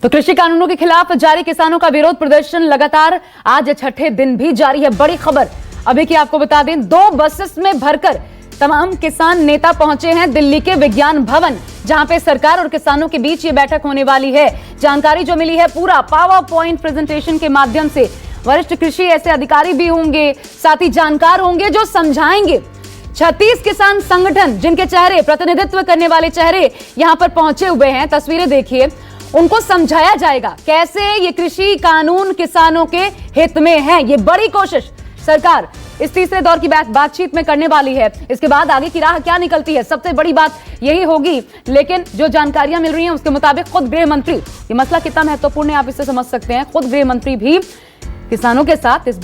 तो कृषि कानूनों के खिलाफ जारी किसानों का विरोध प्रदर्शन लगातार आज छठे दिन भी जारी है। बड़ी खबर अभी की आपको बता दें, 2 बसेस में भरकर तमाम किसान नेता पहुंचे हैं दिल्ली के विज्ञान भवन, जहां पे सरकार और किसानों के बीच ये बैठक होने वाली है। जानकारी जो मिली है पूरा पावर पॉइंट प्रेजेंटेशन के माध्यम से। वरिष्ठ कृषि ऐसे अधिकारी भी होंगे, साथ ही जानकार होंगे जो समझाएंगे। 36 किसान संगठन जिनके चेहरे प्रतिनिधित्व करने वाले चेहरे यहां पर पहुंचे हुए हैं, तस्वीरें देखिए। उनको समझाया जाएगा कैसे ये कृषि कानून किसानों के हित में है। ये बड़ी कोशिश सरकार इस तीसरे दौर की बातचीत में करने वाली है। इसके बाद आगे की राह क्या निकलती है, सबसे बड़ी बात यही होगी। लेकिन जो जानकारियां मिल रही हैं उसके मुताबिक खुद गृह मंत्री, ये मसला कितना महत्वपूर्ण है आप इससे समझ सकते हैं, खुद गृह मंत्री भी किसानों के साथ इस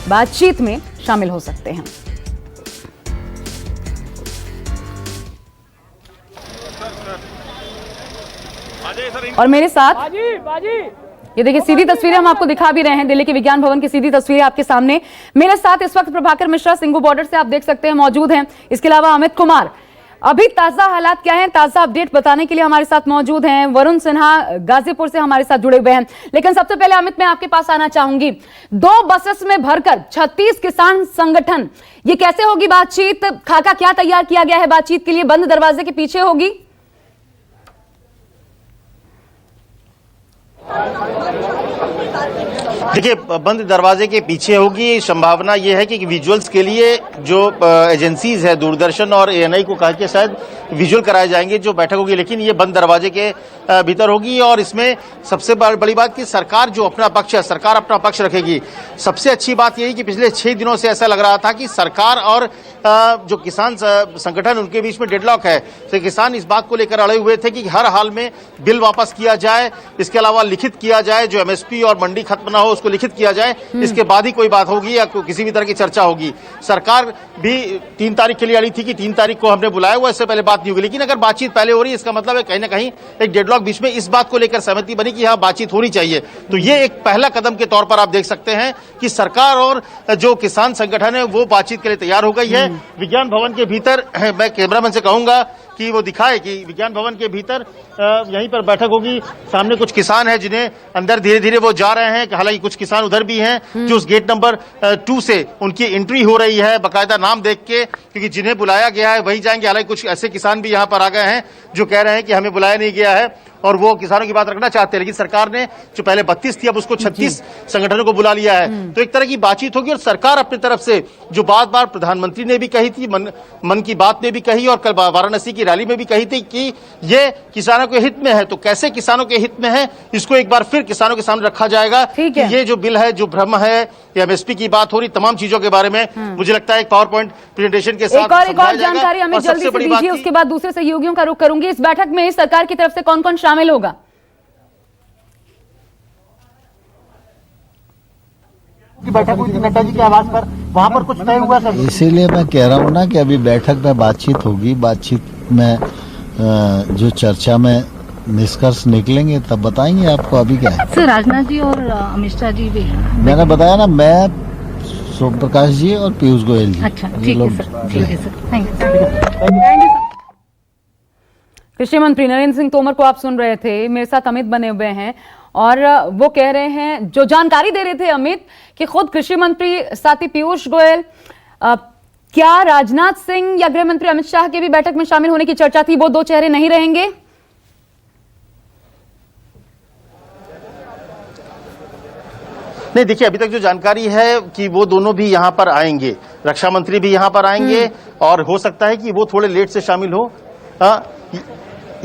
बातचीत में शामिल हो सकते हैं। और मेरे साथ ये देखिए सीधी तस्वीरें हम आपको दिखा भी रहे हैं, दिल्ली के विज्ञान भवन की सीधी तस्वीरें आपके सामने। मेरे साथ इस वक्त प्रभाकर मिश्रा सिंघू बॉर्डर से आप देख सकते हैं मौजूद हैं। इसके अलावा अमित कुमार अभी ताजा हालात क्या हैं, ताजा अपडेट बताने के लिए हमारे साथ मौजूद हैं। वरुण सिन्हा गाजीपुर से हमारे साथ जुड़े हुए हैं। लेकिन सबसे पहले अमित, मैं आपके पास आना चाहूंगी। 2 बसेस में भरकर 36 किसान संगठन, ये कैसे होगी बातचीत? खाका क्या तैयार किया गया है बातचीत के लिए? बंद दरवाजे के पीछे होगी? देखिए, बंद दरवाजे के पीछे होगी। संभावना यह है कि विजुअल्स के लिए जो एजेंसीज है, दूरदर्शन और एएनआई को कहा कि शायद विजुअल कराए जाएंगे जो बैठक होगी, लेकिन ये बंद दरवाजे के भीतर होगी। और इसमें सबसे बड़ी बात कि सरकार जो अपना पक्ष है, सरकार अपना पक्ष रखेगी। सबसे अच्छी बात यही कि पिछले 6 दिनों से ऐसा लग रहा था कि सरकार और जो किसान संगठन उनके बीच में डेडलॉक है। तो किसान इस बात को लेकर अड़े हुए थे कि हर हाल में बिल वापस किया जाए, इसके अलावा लिखित किया जाए, जो एमएसपी और मंडी खत्म ना हो उसको लिखित किया जाए, इसके बाद ही कोई बात होगी या किसी भी तरह की चर्चा होगी। सरकार भी 3 तारीख के लिए अड़ी थी कि 3 तारीख को हमने बुलाया हुआ, इससे पहले बात नहीं होगी। लेकिन अगर बातचीत पहले हो रही है, इसका मतलब है कहीं ना कहीं एक डेडलॉक बीच में इस बात को लेकर सहमति बनी कि हाँ बातचीत होनी चाहिए। तो ये एक पहला कदम के तौर पर आप देख सकते हैं कि सरकार और जो किसान संगठन है वो बातचीत के लिए तैयार हो गई है। विज्ञान भवन के भीतर मैं कैमरामैन से कहूंगा कि वो दिखाए कि विज्ञान भवन के भीतर यहीं पर बैठक होगी। सामने कुछ किसान हैं जिन्हें अंदर धीरे धीरे वो जा रहे हैं। हालांकि कुछ किसान उधर भी हैं जो उस गेट नंबर 2 से उनकी एंट्री हो रही है बाकायदा नाम देख के, क्योंकि जिन्हें बुलाया गया है वही जाएंगे। हालांकि कुछ ऐसे किसान भी यहाँ पर आ गए हैं जो कह रहे हैं कि हमें बुलाया नहीं गया है और वो किसानों की बात रखना चाहते हैं। लेकिन सरकार ने जो पहले 32 थी अब उसको 36 संगठनों को बुला लिया है। तो एक तरह की बातचीत होगी और सरकार अपनी तरफ से जो बार प्रधानमंत्री ने भी कही थी, मन की बात में भी कही और कल वाराणसी की रैली में भी कही थी कि ये किसानों के हित में है। तो कैसे किसानों के हित में है इसको एक बार फिर किसानों के सामने रखा जाएगा कि ये जो बिल है, जो भ्रम है, या एमएसपी की बात हो रही, तमाम चीजों के बारे में मुझे लगता है एक पावर पॉइंट प्रेजेंटेशन के साथ एक और जानकारी हमें जल्दी से दीजिए, उसके बाद दूसरे सहयोगियों का रुख करूंगी। इस बैठक में सरकार की तरफ से कौन कौन शामिल होगा? बैठक हुई थी नड्डा जी के आवास पर, वहां पर कुछ तय हुआ सर? इसीलिए मैं कह रहा हूँ ना कि अभी बैठक में बातचीत होगी, बातचीत में जो चर्चा में निष्कर्ष निकलेंगे तब बताएंगे आपको। अभी क्या है सर, राजनाथ जी और अमित शाह जी भी हैं। मैंने बताया ना, मैं सोम प्रकाश जी और पीयूष गोयल जी। अच्छा, ठीक है सर, ठीक है सर, थैंक यू। कृषि मंत्री नरेंद्र सिंह तोमर को आप सुन रहे थे, मेरे साथ अमित बने हुए हैं और वो कह रहे हैं, जो जानकारी दे रहे थे अमित, कि खुद कृषि मंत्री साथ ही पीयूष गोयल, क्या राजनाथ सिंह या गृह मंत्री अमित शाह के भी बैठक में शामिल होने की चर्चा थी? वो 2 चेहरे नहीं रहेंगे? नहीं, देखिए अभी तक जो जानकारी है कि वो दोनों भी यहाँ पर आएंगे, रक्षा मंत्री भी यहाँ पर आएंगे और हो सकता है कि वो थोड़े लेट से शामिल हो।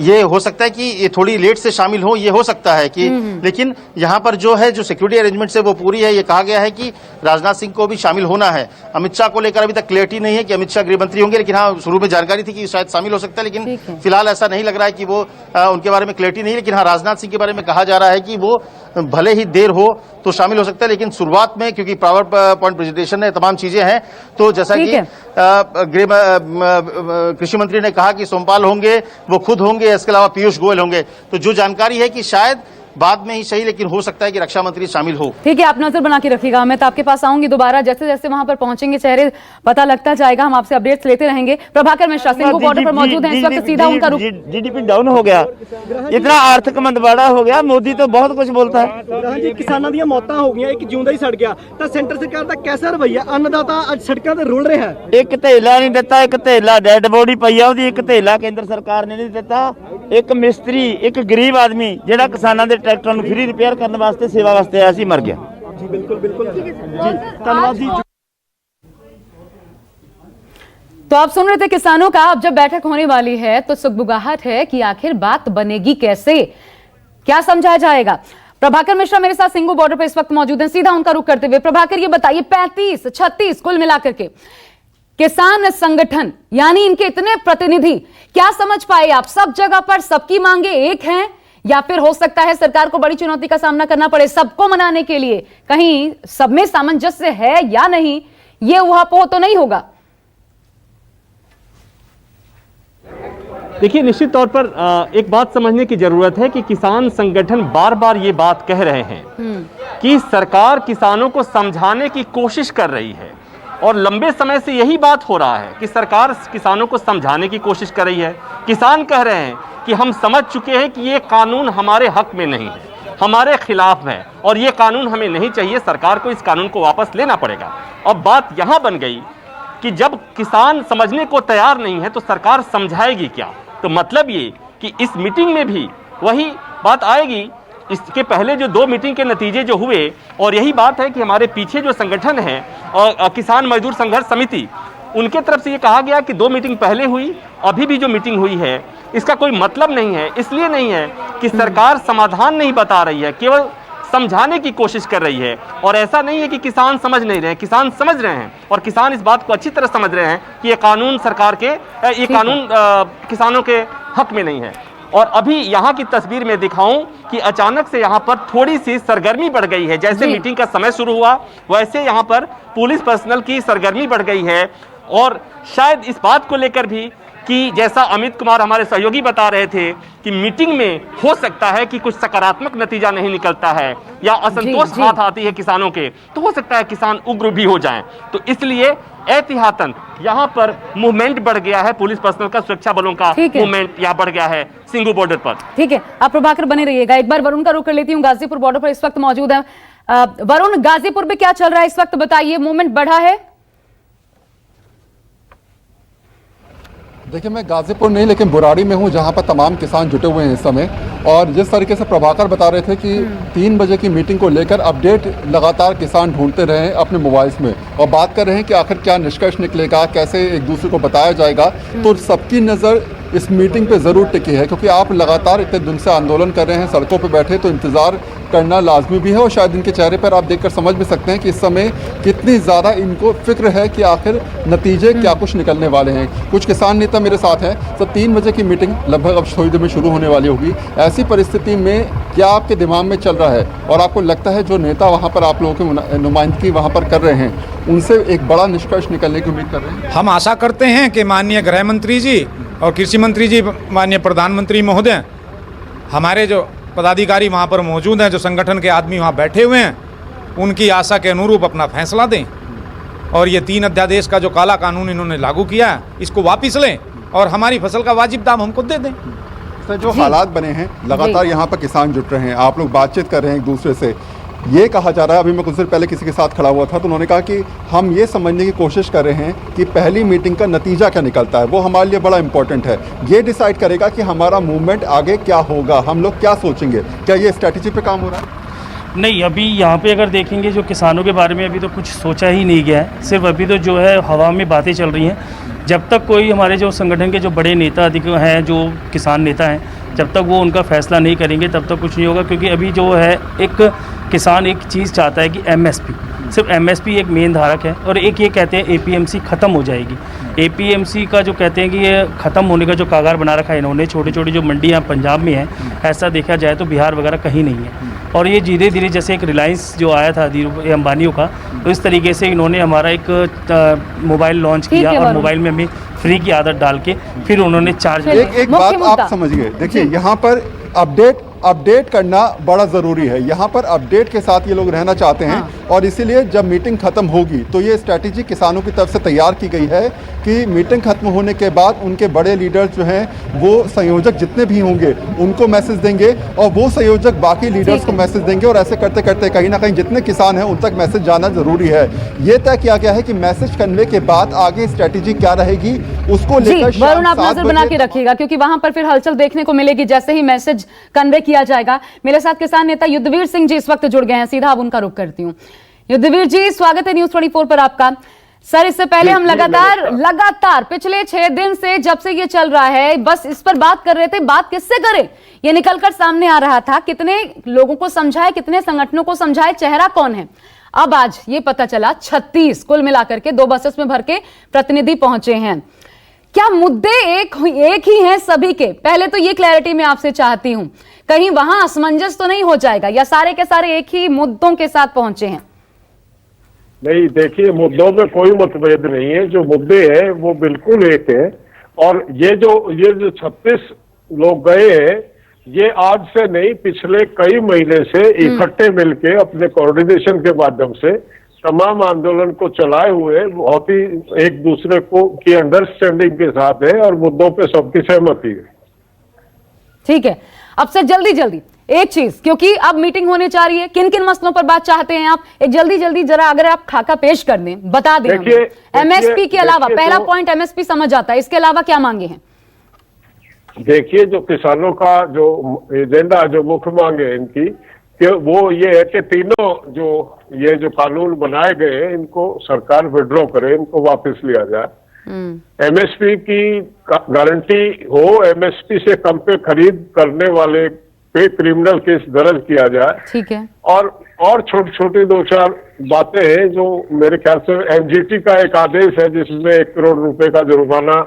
ये हो सकता है कि ये थोड़ी लेट से शामिल हो, ये हो सकता है कि, लेकिन यहाँ पर जो है जो सिक्योरिटी अरेंजमेंट है वो पूरी है। ये कहा गया है कि राजनाथ सिंह को भी शामिल होना है। अमित शाह को लेकर अभी तक क्लियरिटी नहीं है कि अमित शाह गृह मंत्री होंगे, लेकिन हाँ शुरू में जानकारी थी कि शायद शामिल हो सकता है, लेकिन फिलहाल ऐसा नहीं लग रहा है कि वो उनके बारे में क्लियरिटी नहीं है। लेकिन हाँ, राजनाथ सिंह के बारे में कहा जा रहा है कि वो भले ही देर हो तो शामिल हो सकता है, लेकिन शुरुआत में क्योंकि पावर पॉइंट प्रेजेंटेशन है, तमाम चीजें हैं, तो जैसा कि कृषि मंत्री ने कहा कि सोमपाल होंगे, वो खुद होंगे, इसके अलावा पीयूष गोयल होंगे। तो जो जानकारी है कि शायद बाद में ही सही, लेकिन हो सकता है कि रक्षा मंत्री शामिल हो। ठीक है, आप नजर बना के रखिएगा। मैं तो आपके पास आऊंगी दोबारा, जैसे जैसे वहां पर पहुंचेंगे चेहरे पता लगता जाएगा, हम आपसे अपडेट्स लेते रहेंगे। प्रभाकर मिश्रा सिंघू बॉर्डर पर मौजूद हैं इस वक्त, सीधा उनका रुख। जीडीपी डाउन हो गया, इतना आर्थिक मंदवाड़ा हो गया, मोदी तो बहुत कुछ बोलता है। जी किसानों ਦੀਆਂ ਮੌਤਾਂ ਹੋ ਗਈਆਂ, ਇੱਕ ਜਿਉਂਦਾ ਹੀ ਸੜ ਗਿਆ, ਤਾਂ ਸੈਂਟਰ ਸਰਕਾਰ ਦਾ ਕੈਸਾ ਰਵੱਈਆ? ਅੰਨਦਾਤਾ ਅੱਜ ਸੜਕਾਂ ਤੇ ਰੁਲ ਰਿਹਾ ਹੈ। ਇੱਕ ਧੇਲਾ ਨਹੀਂ ਦਿੱਤਾ, ਇੱਕ ਧੇਲਾ ਡੈਡ ਬੋਡੀ ਪਈ ਆ ਉਹਦੀ, ਇੱਕ ਧੇਲਾ ਕੇਂਦਰ ਸਰਕਾਰ ਨੇ ਨਹੀਂ ਦਿੱਤਾ। ਇੱਕ ਮਿਸਤਰੀ, ਇੱਕ ਗਰੀਬ ਆਦਮੀ ਜਿਹੜਾ ਕਿਸਾਨਾਂ ਦੇ ਟਰੈਕਟਰਾਂ ਨੂੰ ਫ੍ਰੀ ਰਿਪੇਅਰ ਕਰਨ ਵਾਸਤੇ ਸੇਵਾ ਵਾਸਤੇ ਆਇਆ ਸੀ, ਮਰ ਗਿਆ। ਜੀ ਬਿਲकुल बिल्कुल जी धन्यवाद जी। तो आप सुन रहे थे किसानों का। अब जब बैठक होने वाली है तो सुगबुगाहट है कि आखिर बात बनेगी कैसे, क्या समझाया जाएगा। प्रभाकर मिश्रा मेरे साथ सिंघू बॉर्डर पर इस वक्त मौजूद हैं, सीधा उनका रुख करते हुए प्रभाकर ये बताइए, 35-36 कुल मिलाकर के किसान संगठन यानी इनके इतने प्रतिनिधि, क्या समझ पाए आप? सब जगह पर सबकी मांगे एक हैं या फिर हो सकता है सरकार को बड़ी चुनौती का सामना करना पड़े सबको मनाने के लिए? कहीं सब में सामंजस्य है या नहीं, ये ऊहापोह तो नहीं होगा? देखिए, निश्चित तौर पर एक बात समझने की जरूरत है कि किसान संगठन बार बार ये बात कह रहे हैं कि सरकार किसानों को समझाने की कोशिश कर रही है, और लंबे समय से यही बात हो रहा है कि सरकार किसानों को समझाने की कोशिश कर रही है। किसान कह रहे हैं कि हम समझ चुके हैं कि ये कानून हमारे हक में नहीं है, हमारे खिलाफ है, और ये कानून हमें नहीं चाहिए, सरकार को इस कानून को वापस लेना पड़ेगा। अब बात यहां बन गई कि जब किसान समझने को तैयार नहीं है तो सरकार समझाएगी क्या? तो मतलब ये कि इस मीटिंग में भी वही बात आएगी। इसके पहले जो 2 मीटिंग के नतीजे जो हुए, और यही बात है कि हमारे पीछे जो संगठन है और किसान मजदूर संघर्ष समिति, उनके तरफ से ये कहा गया कि 2 मीटिंग पहले हुई, अभी भी जो मीटिंग हुई है इसका कोई मतलब नहीं है। इसलिए नहीं है कि सरकार समाधान नहीं बता रही है, केवल समझाने की कोशिश कर रही है। और ऐसा नहीं है कि किसान समझ नहीं रहे, किसान समझ रहे हैं, और किसान इस बात को अच्छी तरह समझ रहे हैं कि ये कानून सरकार के, ये कानून किसानों के हक में नहीं है। और अभी यहाँ की तस्वीर में दिखाऊं कि अचानक से यहाँ पर थोड़ी सी सरगर्मी बढ़ गई है। जैसे मीटिंग का समय शुरू हुआ वैसे यहाँ पर पुलिस पर्सनल की सरगर्मी बढ़ गई है, और शायद इस बात को लेकर भी कि जैसा अमित कुमार हमारे सहयोगी बता रहे थे कि मीटिंग में हो सकता है कि कुछ सकारात्मक नतीजा नहीं निकलता है या असंतोष हाथ आती है किसानों के, तो हो सकता है किसान उग्र भी हो जाएं। तो इसलिए एहतियातन यहाँ पर मूवमेंट बढ़ गया है, पुलिस पर्सनल का, सुरक्षा बलों का मूवमेंट यहाँ बढ़ गया है सिंघू बॉर्डर पर। ठीक है, आप प्रभाकर बने रहिएगा। एक बार वरुण का रुख कर लेती हूँ, गाजीपुर बॉर्डर पर इस वक्त मौजूद है। वरुण, गाजीपुर में क्या चल रहा है इस वक्त, बताइए, मूवमेंट बढ़ा है? देखिए, मैं गाजीपुर नहीं लेकिन बुराड़ी में हूँ, जहाँ पर तमाम किसान जुटे हुए हैं इस समय। और जिस तरीके से प्रभाकर बता रहे थे कि 3 बजे की मीटिंग को लेकर अपडेट लगातार किसान ढूंढते रहे हैं अपने मोबाइल्स में, और बात कर रहे हैं कि आखिर क्या निष्कर्ष निकलेगा, कैसे एक दूसरे को बताया जाएगा। तो सबकी नज़र इस मीटिंग पे ज़रूर टिकी है, क्योंकि आप लगातार इतने दिन से आंदोलन कर रहे हैं, सड़कों पे बैठे, तो इंतज़ार करना लाजमी भी है। और शायद इनके चेहरे पर आप देखकर समझ भी सकते हैं कि इस समय कितनी ज़्यादा इनको फिक्र है कि आखिर नतीजे क्या कुछ निकलने वाले हैं। कुछ किसान नेता मेरे साथ हैं। तो 3 बजे की मीटिंग लगभग अब थोड़ी देर में शुरू होने वाली होगी। ऐसी परिस्थिति में क्या आपके दिमाग में चल रहा है, और आपको लगता है जो नेता वहाँ पर आप लोगों की नुमाइंदगी वहाँ पर कर रहे हैं, उनसे एक बड़ा निष्कर्ष निकलने की उम्मीद कर रहे हैं? हम आशा करते हैं कि माननीय गृह मंत्री जी और कृषि मंत्री जी, माननीय प्रधानमंत्री महोदय, हमारे जो पदाधिकारी वहाँ पर मौजूद हैं, जो संगठन के आदमी वहाँ बैठे हुए हैं, उनकी आशा के अनुरूप अपना फैसला दें, और ये 3 अध्यादेश का जो काला कानून इन्होंने लागू किया है इसको वापस लें, और हमारी फसल का वाजिब दाम हमको दे दें। सर, जो हालात बने हैं, लगातार यहाँ पर किसान जुट रहे हैं, आप लोग बातचीत कर रहे हैं एक दूसरे से, ये कहा जा रहा है, अभी मैं कुछ देर पहले किसी के साथ खड़ा हुआ था तो उन्होंने कहा कि हम ये समझने की कोशिश कर रहे हैं कि पहली मीटिंग का नतीजा क्या निकलता है, वो हमारे लिए बड़ा इंपॉर्टेंट है। ये डिसाइड करेगा कि हमारा मूवमेंट आगे क्या होगा, हम लोग क्या सोचेंगे। क्या ये स्ट्रैटेजी पे काम हो रहा है? नहीं, अभी यहाँ पे अगर देखेंगे जो किसानों के बारे में अभी तो कुछ सोचा ही नहीं गया है, सिर्फ अभी तो जो है हवा में बातें चल रही हैं। जब तक कोई हमारे जो संगठन के जो बड़े नेता अधिक हैं, जो किसान नेता हैं, जब तक वो उनका फैसला नहीं करेंगे तब तक कुछ नहीं होगा। क्योंकि अभी जो है एक किसान एक चीज़ चाहता है कि एमएसपी, सिर्फ एमएसपी एक मेन धारक है, और एक ये कहते हैं एपीएमसी ख़त्म हो जाएगी। एपीएमसी का जो कहते हैं कि ये ख़त्म होने का जो कागार बना रखा है इन्होंने, छोटी छोटी जो मंडियाँ पंजाब में हैं, ऐसा देखा जाए तो बिहार वगैरह कहीं नहीं है। और ये धीरे धीरे जैसे एक रिलायंस जो आया था अंबानियों का, तो इस तरीके से इन्होंने हमारा एक मोबाइल लॉन्च किया, और मोबाइल में हमें फ्री की आदत डाल के फिर उन्होंने चार्ज एक बात आप समझिए, देखिए यहाँ पर अपडेट अपडेट करना बड़ा ज़रूरी है। यहाँ पर अपडेट के साथ ये लोग रहना चाहते हैं और इसीलिए जब मीटिंग ख़त्म होगी तो ये स्ट्रैटेजी किसानों की तरफ से तैयार की गई है कि मीटिंग ख़त्म होने के बाद उनके बड़े लीडर्स जो हैं वो संयोजक जितने भी होंगे उनको मैसेज देंगे और वो संयोजक बाकी लीडर्स को मैसेज देंगे और ऐसे करते करते कहीं ना कहीं जितने किसान हैं उन तक मैसेज जाना ज़रूरी है। ये तय किया गया है कि मैसेज कन्वे के बाद आगे स्ट्रैटेजी क्या रहेगी उसको लेकर वरुण आप नजर बना के रखिएगा, क्योंकि वहां पर फिर हलचल देखने को मिलेगी जैसे ही मैसेज कन्वे किया जाएगा। मेरे साथ किसान नेता युद्धवीर सिंह जी इस वक्त जुड़ गए हैं, सीधा अब उनका रुख करती हूं। युद्धवीर जी, स्वागत है न्यूज़ 24 पर आपका। सर, इससे पहले हम लगातार पिछले 6 दिन से जब से ये चल रहा है बस इस पर बात कर रहे थे, बात किससे करें ये निकलकर सामने आ रहा था। कितने लोगों को समझाए, कितने संगठनों को समझाए, चेहरा कौन है। अब आज ये पता चला 36 कुल मिलाकर के 2 बसेस में भर के प्रतिनिधि पहुंचे हैं। क्या मुद्दे एक ही हैं सभी के? पहले तो ये क्लैरिटी मैं आपसे चाहती हूं, कहीं वहां असमंजस तो नहीं हो जाएगा या सारे के सारे एक ही मुद्दों के साथ पहुंचे हैं? नहीं, देखिए, मुद्दों में कोई मतभेद नहीं है। जो मुद्दे हैं वो बिल्कुल एक है। और ये जो 36 लोग गए हैं ये आज से नहीं, पिछले कई महीने से इकट्ठे मिलके अपने कोऑर्डिनेशन के माध्यम से तमाम आंदोलन को चलाए हुए बहुत ही एक दूसरे को की अंडरस्टैंडिंग के साथ है और मुद्दों पे सबकी सहमति है। ठीक है, अब सर जल्दी एक चीज, क्योंकि अब मीटिंग होने जा रही है, किन किन मसलों पर बात चाहते हैं आप? एक जल्दी जरा अगर आप खाका पेश कर दें, बता दें। एमएसपी के अलावा पहला पॉइंट एमएसपी समझ आता है, इसके अलावा क्या मांगे हैं? देखिए, जो किसानों का जो एजेंडा, जो मुख्य मांगे हैं इनकी, कि वो ये है कि तीनों जो कानून बनाए गए हैं इनको सरकार विड्रॉ करे, इनको वापस लिया जाए। एमएसपी की गारंटी हो, एमएसपी से कम पे खरीद करने वाले पे क्रिमिनल केस दर्ज किया जाए। ठीक है। और छोटी 2-4 बातें हैं जो मेरे ख्याल से एनजीटी का एक आदेश है जिसमें 1 करोड़ रुपए का जुर्माना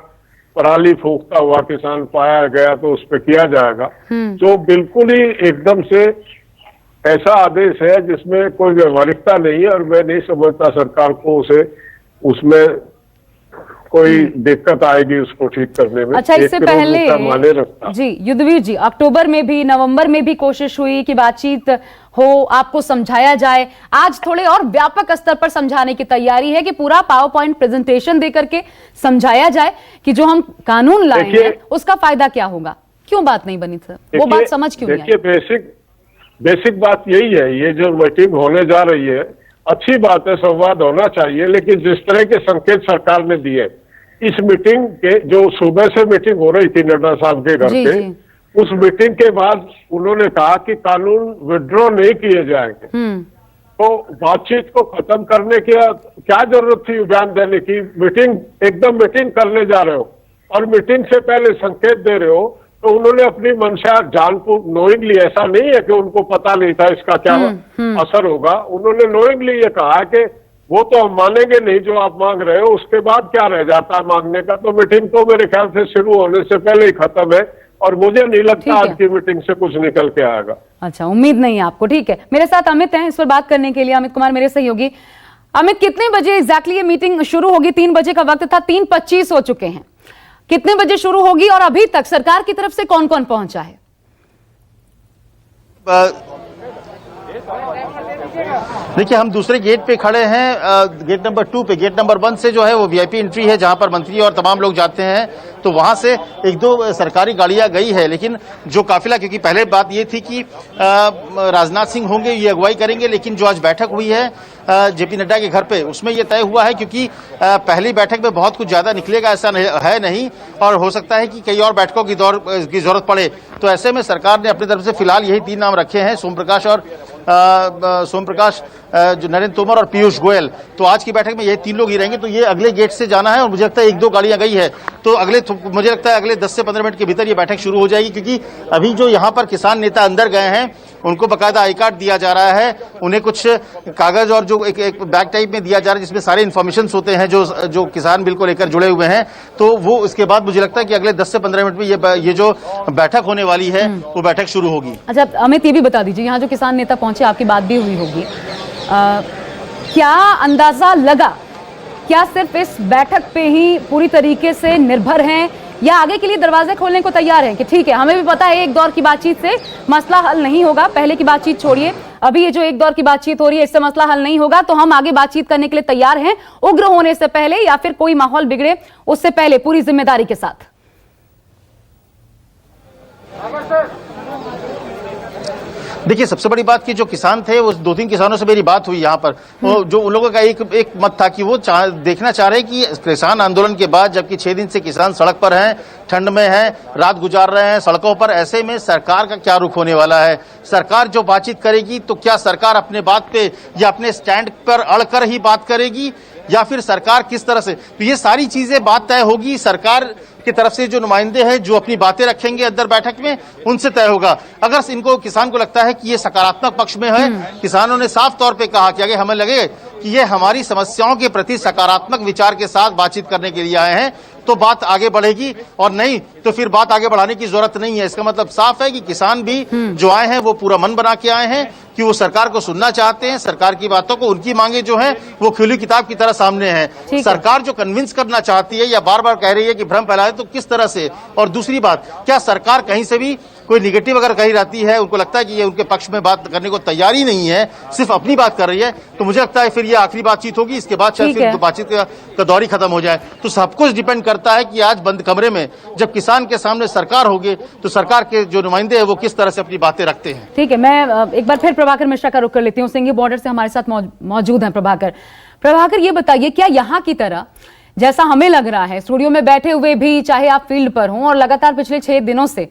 पराली फूंकता हुआ किसान पाया गया तो उस पर किया जाएगा। जो बिल्कुल ही एकदम से ऐसा आदेश है जिसमें कोई व्यवहारिकता नहीं है और मैं नहीं समझता सरकार को उसमें कोई दिक्कत आएगी उसको ठीक करने में। अच्छा, इससे पहले जी युद्धवीर जी, अक्टूबर में भी नवंबर में भी कोशिश हुई कि बातचीत हो, आपको समझाया जाए। आज थोड़े और व्यापक स्तर पर समझाने की तैयारी है कि पूरा पावर पॉइंट प्रेजेंटेशन दे करके समझाया जाए कि जो हम कानून लाए हैं उसका फायदा क्या होगा। क्यों बात नहीं बनी सर? वो बात समझ क्यों नहीं आई? देखिए, बेसिक बात यही है, ये जो मीटिंग होने जा रही है अच्छी बात है, संवाद होना चाहिए, लेकिन जिस तरह के संकेत सरकार ने दिए इस मीटिंग के, जो सुबह से मीटिंग हो रही थी नड्डा साहब के घर पे, उस मीटिंग के बाद उन्होंने कहा कि कानून विड्रॉ नहीं किए जाएंगे। तो बातचीत को खत्म करने की क्या जरूरत थी बयान देने की? मीटिंग करने जा रहे हो और मीटिंग से पहले संकेत दे रहे हो, तो उन्होंने अपनी मंशा जानबूझ नोइंगली, ऐसा नहीं है कि उनको पता नहीं था इसका क्या असर होगा, उन्होंने नोइंगली ये कहा कि वो तो हम मानेंगे नहीं जो आप मांग रहे हो, उसके बाद क्या रह जाता है मांगने का। तो मीटिंग तो मेरे ख्याल से शुरू होने से पहले ही खत्म है और मुझे नहीं लगता आज की मीटिंग से कुछ निकल के आएगा। अच्छा, उम्मीद नहीं है आपको। ठीक है, मेरे साथ अमित हैं इस पर बात करने के लिए, अमित कुमार मेरे सहयोगी। अमित, कितने बजे एग्जैक्टली ये मीटिंग शुरू होगी? 3 बजे का वक्त था, 3:25 हो चुके हैं। कितने बजे शुरू होगी और अभी तक सरकार की तरफ से कौन कौन पहुंचा है? देखिए, हम दूसरे गेट पे खड़े हैं, गेट नंबर 2 पे। गेट नंबर 1 से जो है वो वीआईपी एंट्री है जहां पर मंत्री और तमाम लोग जाते हैं, तो वहां से 1-2 सरकारी गाड़ियां गई है। लेकिन जो काफिला, क्योंकि पहले बात ये थी कि राजनाथ सिंह होंगे, ये अगुवाई करेंगे, लेकिन जो आज बैठक हुई है जेपी नड्डा के घर पे, उसमें ये तय हुआ है, क्योंकि पहली बैठक में बहुत कुछ ज्यादा निकलेगा ऐसा है नहीं, और हो सकता है कि कई और बैठकों की जरूरत पड़े। तो ऐसे में सरकार ने अपनी तरफ से फिलहाल यही 3 नाम रखे हैं, सोम प्रकाश, जो नरेंद्र तोमर और पीयूष गोयल। तो आज की बैठक में ये 3 लोग ही रहेंगे। तो ये अगले गेट से जाना है और मुझे लगता है 1-2 गाड़ियां गई है, तो मुझे लगता है अगले 10 से 15 मिनट के भीतर ये बैठक शुरू हो जाएगी, क्योंकि अभी जो यहाँ पर किसान नेता अंदर गए हैं उनको बकायदा आई कार्ड दिया जा रहा है, उन्हें कुछ कागज और जो एक बैग टाइप में दिया जा रहा है जिसमें सारे इन्फॉर्मेशन होते हैं जो किसान बिल को लेकर जुड़े हुए हैं। तो वो इसके बाद मुझे लगता है कि अगले 10 से 15 मिनट में ये जो बैठक होने वाली है वो बैठक शुरू होगी। अच्छा, अमित, ये भी बता दीजिए, यहाँ जो किसान नेता पहुंचे, आपकी बात भी हुई होगी, क्या अंदाजा लगा, क्या सिर्फ इस बैठक पे ही पूरी तरीके से निर्भर हैं या आगे के लिए दरवाजे खोलने को तैयार हैं कि ठीक है, हमें भी पता है एक दौर की बातचीत से मसला हल नहीं होगा, पहले की बातचीत छोड़िए, अभी ये जो एक दौर की बातचीत हो रही है इससे मसला हल नहीं होगा, तो हम आगे बातचीत करने के लिए तैयार हैं, उग्र होने से पहले या फिर कोई माहौल बिगड़े उससे पहले, पूरी जिम्मेदारी के साथ। देखिए, सबसे बड़ी बात कि जो किसान थे, वो 2-3 किसानों से मेरी बात हुई यहाँ पर, वो जो उन लोगों का एक मत था कि वो देखना चाह रहे हैं कि किसान आंदोलन के बाद, जबकि 6 दिन से किसान सड़क पर हैं, ठंड में हैं, रात गुजार रहे हैं सड़कों पर, ऐसे में सरकार का क्या रुख होने वाला है। सरकार जो बातचीत करेगी तो क्या सरकार अपने बात पे या अपने स्टैंड पर अड़कर ही बात करेगी, या फिर सरकार किस तरह से, तो ये सारी चीजें बात तय होगी। सरकार की तरफ से जो नुमाइंदे हैं जो अपनी बातें रखेंगे अंदर बैठक में, उनसे तय होगा। अगर इनको किसान को लगता है कि ये सकारात्मक पक्ष में है, किसानों ने साफ तौर पे कहा कि अगर हमें लगे कि ये हमारी समस्याओं के प्रति सकारात्मक विचार के साथ बातचीत करने के लिए आए हैं तो बात आगे बढ़ेगी, और नहीं तो फिर बात आगे बढ़ाने की जरूरत नहीं है। इसका मतलब साफ है कि किसान भी जो आए हैं वो पूरा मन बना के आए हैं कि वो सरकार को सुनना चाहते हैं, सरकार की बातों को, उनकी मांगे जो है वो खुली किताब की तरह सामने है। सरकार जो कन्विंस करना चाहती है या बार बार कह रही है कि भ्रम फैलाए, तो किस तरह से, और दूसरी बात, क्या सरकार कहीं से भी कोई निगेटिव अगर कही रहती है, उनको लगता है कि ये उनके पक्ष में बात करने को तैयार ही नहीं है, सिर्फ अपनी बात कर रही है, तो मुझे लगता है फिर ये आखिरी बातचीत होगी, इसके बाद शायद फिर बातचीत का दौर ही खत्म हो जाए। तो सब कुछ डिपेंड करता है कि आज बंद कमरे में जब किसान के सामने सरकार होगी तो सरकार के जो नुमाइंदे हैं वो किस तरह से अपनी बातें रखते हैं। ठीक है, मैं एक बार फिर प्रभाकर मिश्रा का रुख कर लेती हूँ। सिंघी बॉर्डर से हमारे साथ मौजूद हैं प्रभाकर, ये बताइए, क्या यहाँ की तरह जैसा हमें लग रहा है स्टूडियो में बैठे हुए भी, चाहे आप फील्ड पर हों, और लगातार पिछले 6 दिनों से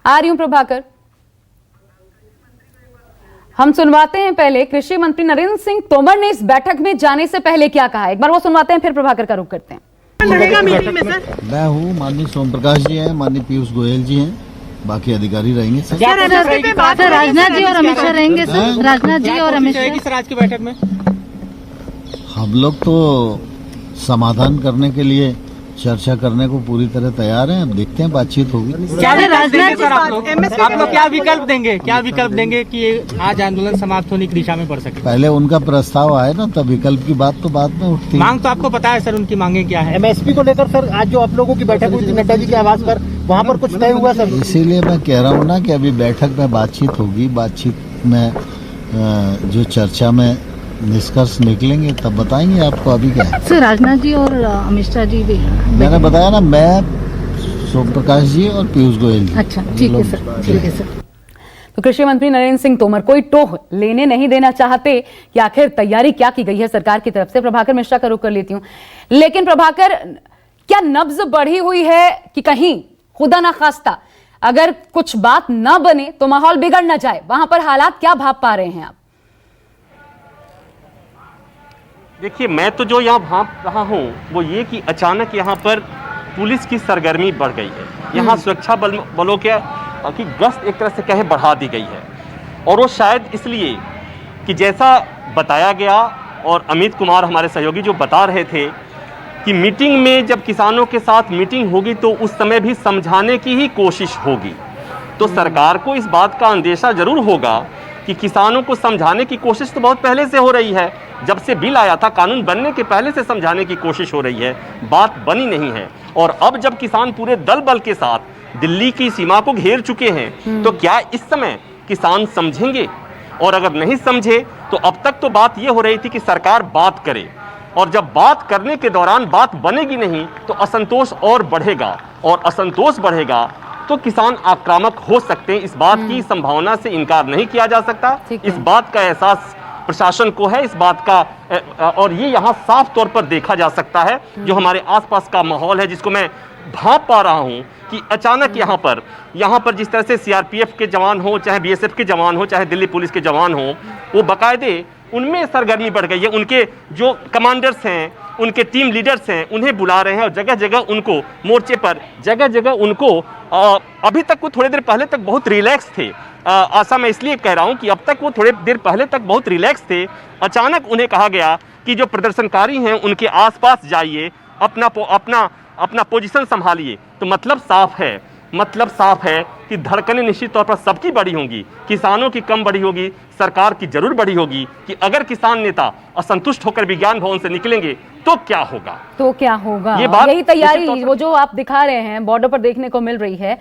आ रही हूं प्रभाकर, हम सुनवाते हैं पहले कृषि मंत्री नरेंद्र सिंह तोमर ने इस बैठक में जाने से पहले क्या कहा है, एक बार वो सुनवाते हैं, फिर प्रभाकर का रुख करते हैं। मीटिंग में सर मैं हूँ, माननीय सोम प्रकाश जी हैं, माननीय पीयूष गोयल जी हैं, बाकी अधिकारी रहेंगे सर। राजनाथ जी और अमित शाह रहेंगे सर, राजनाथ जी और अमित शाह सर आज की बैठक में। हम लोग तो समाधान करने के लिए चर्चा करने को पूरी तरह तैयार हैं, अब देखते हैं, बातचीत होगी। क्या राजनाथ सर आप लोग क्या विकल्प देंगे कि आज आंदोलन समाप्त होने की दिशा में बढ़ सके? पहले उनका प्रस्ताव आए ना, तब विकल्प की बात तो बाद में उठती है। मांग तो आपको पता है सर, उनकी मांगे क्या है? एमएसपी को लेकर सर आज जो आप लोगों की बैठक हुई थी नड्डा जी के आवास पर, वहाँ पर कुछ तय हुआ सर? इसीलिए मैं कह रहा हूँ ना कि अभी बैठक में बातचीत होगी, बातचीत में जो चर्चा में निष्कर्ष निकलेंगे तब बताएंगे आपको। अभी क्या है सर, राजनाथ जी और अमित शाह जी भी मैंने बताया ना, मैं सोम प्रकाश जी और पीयूष गोयल जी। अच्छा, ठीक है सर, ठीक है सर। तो कृषि मंत्री नरेंद्र सिंह तोमर कोई टोह लेने नहीं देना चाहते कि आखिर तैयारी क्या की गई है सरकार की तरफ से। प्रभाकर मिश्रा का रुख कर लेती हूं, लेकिन प्रभाकर, क्या नब्ज बढ़ी हुई है कि कहीं खुदा ना खास्ता अगर कुछ ना न बने तो माहौल बिगड़ न जाए, वहां पर हालात क्या भाप पा रहे हैं आप? देखिए, मैं तो जो यहाँ भाप रहा हूँ वो ये कि अचानक यहाँ पर पुलिस की सरगर्मी बढ़ गई है, यहाँ सुरक्षा बलों की गश्त एक तरह से कहे बढ़ा दी गई है, और वो शायद इसलिए कि जैसा बताया गया, और अमित कुमार हमारे सहयोगी जो बता रहे थे कि मीटिंग में जब किसानों के साथ मीटिंग होगी तो उस समय भी समझाने की ही कोशिश होगी, तो सरकार को इस बात का अंदेशा जरूर होगा कि किसानों को समझाने की कोशिश तो बहुत पहले से हो रही है, जब से बिल आया था, कानून बनने के पहले से समझाने की कोशिश हो रही है, बात बनी नहीं है। और अब जब किसान पूरे दल बल के साथ दिल्ली की सीमा को घेर चुके हैं, तो क्या इस समय किसान समझेंगे? और अगर नहीं समझे तो अब तक तो बात यह हो रही थी कि सरकार बात करे, और जब बात करने के दौरान बात बनेगी नहीं तो असंतोष और बढ़ेगा, और असंतोष बढ़ेगा तो किसान आक्रामक हो सकते हैं। इस बात की संभावना से इनकार नहीं किया जा सकता, इस बात का एहसास प्रशासन को है, इस बात का, और ये यहाँ साफ तौर पर देखा जा सकता है। जो हमारे आसपास का माहौल है, जिसको मैं भाप पा रहा हूँ कि अचानक यहाँ पर जिस तरह से सीआरपीएफ के जवान हो, चाहे बीएसएफ के जवान हो, चाहे दिल्ली पुलिस के जवान हो, वो बाकायदे उनमें सरगर्मी बढ़ गई है। उनके जो कमांडर्स हैं, उनके टीम लीडर्स हैं, उन्हें बुला रहे हैं, और जगह जगह उनको मोर्चे पर, जगह जगह उनको अभी तक वो थोड़ी देर पहले तक बहुत रिलैक्स थे। ऐसा मैं इसलिए कह रहा हूं कि अब तक वो थोड़ी देर पहले तक बहुत रिलैक्स थे, अचानक उन्हें कहा गया कि जो प्रदर्शनकारी हैं उनके आसपास जाइए, अपना पोजीशन संभालिए। तो मतलब साफ है मतलब साफ है कि धड़कनें निश्चित तौर पर सबकी बड़ी होंगी, किसानों की कम बड़ी होगी, सरकार की जरूर बड़ी होगी कि अगर किसान नेता असंतुष्ट होकर विज्ञान भवन से निकलेंगे तो क्या होगा। तो क्या होगा, ये बात यही तैयारी वो जो आप दिखा रहे हैं बॉर्डर पर देखने को मिल रही है।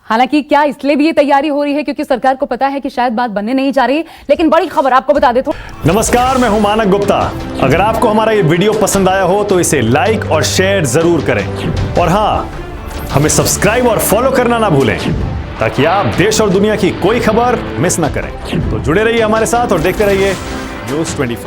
हालांकि क्या इसलिए भी ये तैयारी हो रही है क्योंकि सरकार को पता है कि शायद बात बनने नहीं जा रही। लेकिन बड़ी खबर आपको बता देता हूं। नमस्कार, मैं हूं मानक गुप्ता। अगर आपको हमारा ये वीडियो पसंद आया हो तो इसे लाइक और शेयर जरूर करें, और हाँ, हमें सब्सक्राइब और फॉलो करना ना भूलें ताकि आप देश और दुनिया की कोई खबर मिस ना करें। तो जुड़े रहिए हमारे साथ और देखते रहिए न्यूज़ 24।